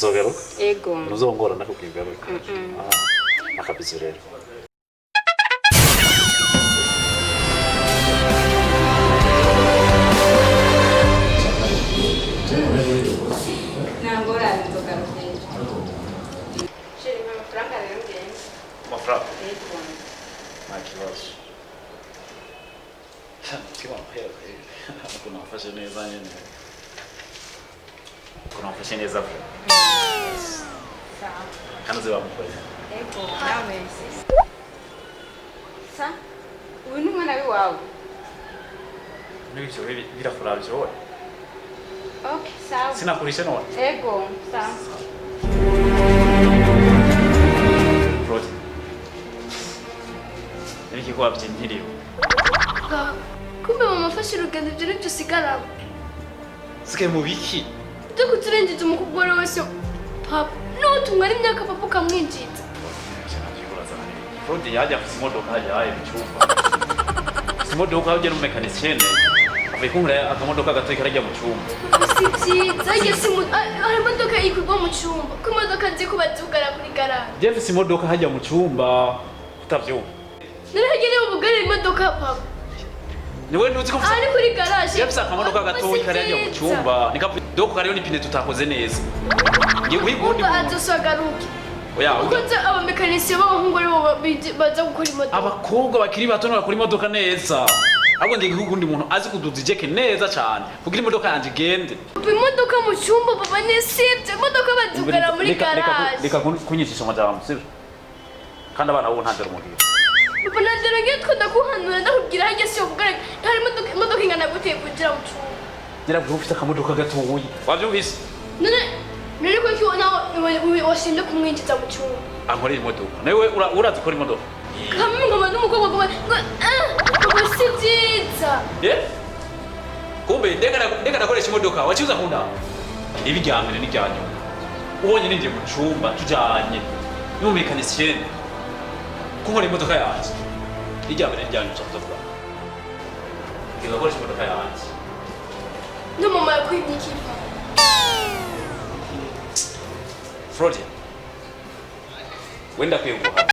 Zogero? Ego. Nuzongora nakubwira ko. Akabizo rero. Nangora nzoga rufeje. Sheri amafaranga rero ngenzi. Amafaranga? Ego. Makibazo. Kiba hera. Kuna fashe neza nyene. Kuna fashe neza bwo. Sawa. Kanaze bamukoye. Ego, nawe. Sa? Uyu ni umwana w'iwawe? Nibyo birakurabye wowe. Okay, sawa. Sinakurishe none. Ego, sawa. Rose. Niki kwa byintiriwe. Kumbe mama afashe urugendo ibyo nibyo usigaramo. Sike mu biki? Byo kuturengeje umukugore wese papa. No tumwari imyaka papa ukamwinjiza. Rode yaje afite imodoka yaje mu cyumba. Imodoka ujye n'umekanisiyene. Avikungura akamodoka gato karajya mu cyumba. Sibyiza yesi hari imodoka ikugwa mu cyumba. Ku imodoka nzi ko bazugara kuri garage. Jeff imodoka hajya mu cyumba utavyumva. Narahagere ubugare imodoka papa. Niwe nduzi ko ari kuri garage. Jeff akamodoka gato karajya mu cyumba. Nikavuga kariyo n'ipine tutakoze neza. Ngiye wigundi. Atosagaruke. Oya, ukoze abamekanisiye b'abahungu ari bo baza gukora imodoka. Abakobwa bakiri bato no bakora imodoka neza. ahubwo ngiye kugundi muntu azi kuduza ijeke neza cyane kugira imodoka yanjye igende. Papa imodoka mu cyumba papa nisibye imodoka bazugara muri garage. Reka kunyicisha amajambo sibyo kandi abana bo ntanzira umugira. Papa nandero ngiye ndakuhanura ndakubwira hajye siyo kugara hari imodoka ingana gute kugira mu cyumba. Ngira ngo ufite akamodoka gatoyi wabyumvise. None ko cyona washimye kumwinjiza mu cyumba. Ankorera imodoka nawe urazi ko imodoka kamwe ngoma n'umukobwa ngo papa si byiza. Kumbe ndeka nakoresha imodoka wacyuza kunda ibijyambere n'ijyanyo ubonye ninjye mu cyumba tujanye n'umumekanisienne kunkora imodoka yanjye ijyambere n'ijyanyo cyavuga ngakoresha imodoka yanjye no mama yakwimye ikipa Frodi wenda kweguha